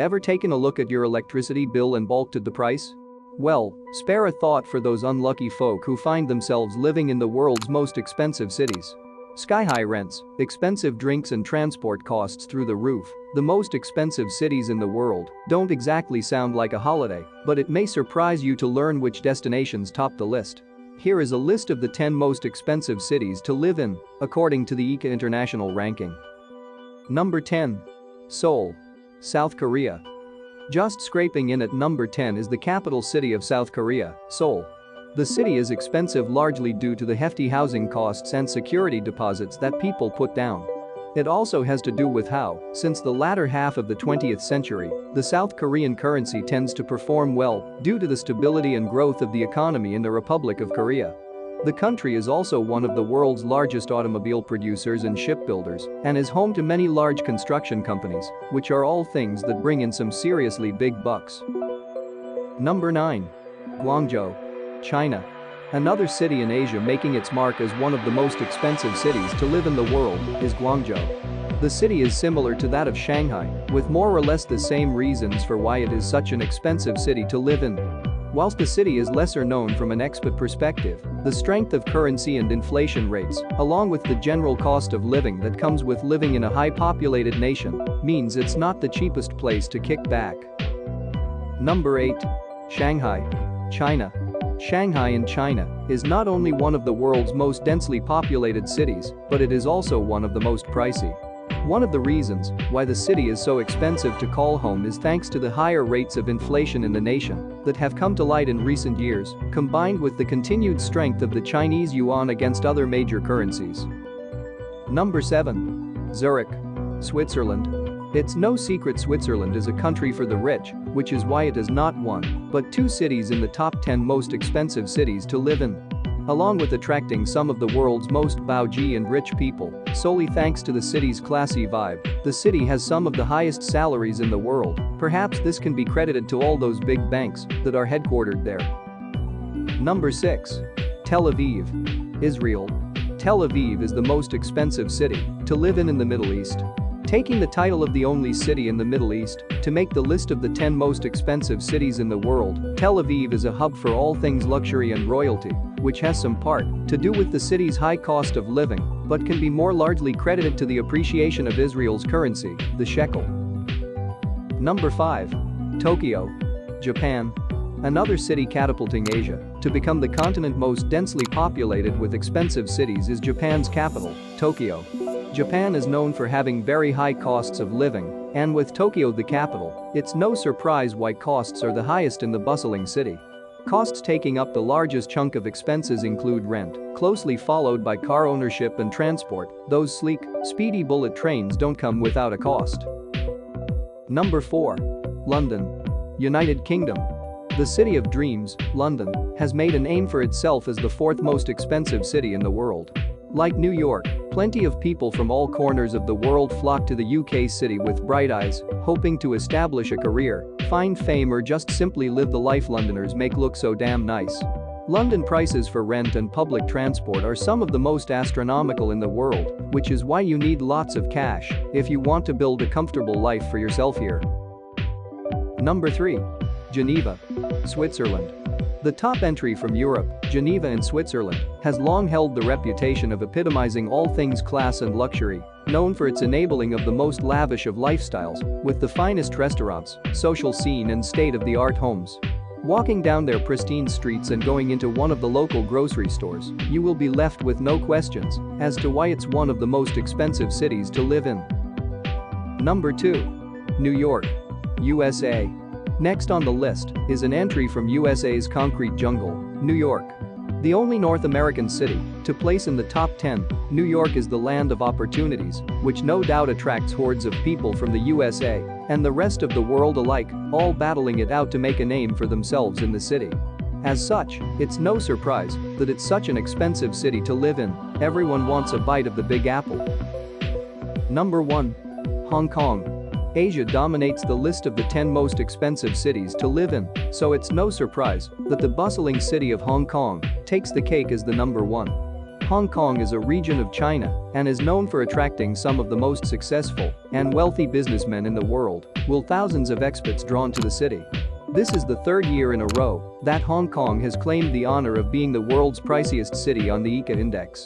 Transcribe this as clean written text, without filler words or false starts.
Ever taken a look at your electricity bill and balked the price? Well, spare a thought for those unlucky folk who find themselves living in the world's most expensive cities. Skyhigh rents, expensive drinks and transport costs through the roof, the most expensive cities in the world don't exactly sound like a holiday, but it may surprise you to learn which destinations top the list. Here is a list of the 10 most expensive cities to live in, according to the ECA International ranking. Number 10. Seoul, South Korea. Just scraping in at number 10 is the capital city of South Korea, Seoul. The city is expensive largely due to the hefty housing costs and security deposits that people put down. It also has to do with how, since the latter half of the 20th century, the South Korean currency tends to perform well due to the stability and growth of the economy in the Republic of Korea. The country is also one of the world's largest automobile producers and shipbuilders and is home to many large construction companies, which are all things that bring in some seriously big bucks. Number 9. Guangzhou, China. Another city in Asia making its mark as one of the most expensive cities to live in the world is Guangzhou. The city is similar to that of Shanghai, with more or less the same reasons for why it is such an expensive city to live in. Whilst the city is lesser known from an expat perspective, the strength of currency and inflation rates, along with the general cost of living that comes with living in a high-populated nation, means it's not the cheapest place to kick back. Number 8. Shanghai, China. Shanghai in China is not only one of the world's most densely populated cities, but it is also one of the most pricey. One of the reasons why the city is so expensive to call home is thanks to the higher rates of inflation in the nation that have come to light in recent years, combined with the continued strength of the Chinese yuan against other major currencies. Number 7. Zurich, Switzerland. It's no secret Switzerland is a country for the rich, which is why it is not one, but two cities in the top 10 most expensive cities to live in. Along with attracting some of the world's most baulked and rich people, solely thanks to the city's classy vibe, the city has some of the highest salaries in the world. Perhaps this can be credited to all those big banks that are headquartered there. Number 6. Tel Aviv, Israel. Tel Aviv is the most expensive city to live in the Middle East. Taking the title of the only city in the Middle East to make the list of the 10 most expensive cities in the world, Tel Aviv is a hub for all things luxury and royalty, which has some part to do with the city's high cost of living, but can be more largely credited to the appreciation of Israel's currency, the shekel. Number 5. Tokyo, Japan. Another city catapulting Asia to become the continent most densely populated with expensive cities is Japan's capital, Tokyo. Japan is known for having very high costs of living, and with Tokyo the capital, it's no surprise why costs are the highest in the bustling city. Costs taking up the largest chunk of expenses include rent, closely followed by car ownership and transport. Those sleek, speedy bullet trains don't come without a cost. Number 4. London, United Kingdom. The city of dreams, London, has made a name for itself as the fourth most expensive city in the world. Like New York, plenty of people from all corners of the world flock to the UK city with bright eyes, hoping to establish a career, find fame or just simply live the life Londoners make look so damn nice. London prices for rent and public transport are some of the most astronomical in the world, which is why you need lots of cash if you want to build a comfortable life for yourself here. Number 3. Geneva, Switzerland. The top entry from Europe, Geneva in Switzerland, has long held the reputation of epitomizing all things class and luxury, known for its enabling of the most lavish of lifestyles, with the finest restaurants, social scene and state-of-the-art homes. Walking down their pristine streets and going into one of the local grocery stores, you will be left with no questions as to why it's one of the most expensive cities to live in. Number 2. New York, USA. Next on the list is an entry from USA's concrete jungle, New York. The only North American city to place in the top 10, New York is the land of opportunities, which no doubt attracts hordes of people from the USA and the rest of the world alike, all battling it out to make a name for themselves in the city. As such, it's no surprise that it's such an expensive city to live in. Everyone wants a bite of the Big Apple. Number 1. Hong Kong. Asia dominates the list of the 10 most expensive cities to live in, so it's no surprise that the bustling city of Hong Kong takes the cake as the number 1. Hong Kong is a region of China and is known for attracting some of the most successful and wealthy businessmen in the world, with thousands of expats drawn to the city. This is the third year in a row that Hong Kong has claimed the honor of being the world's priciest city on the ECA index.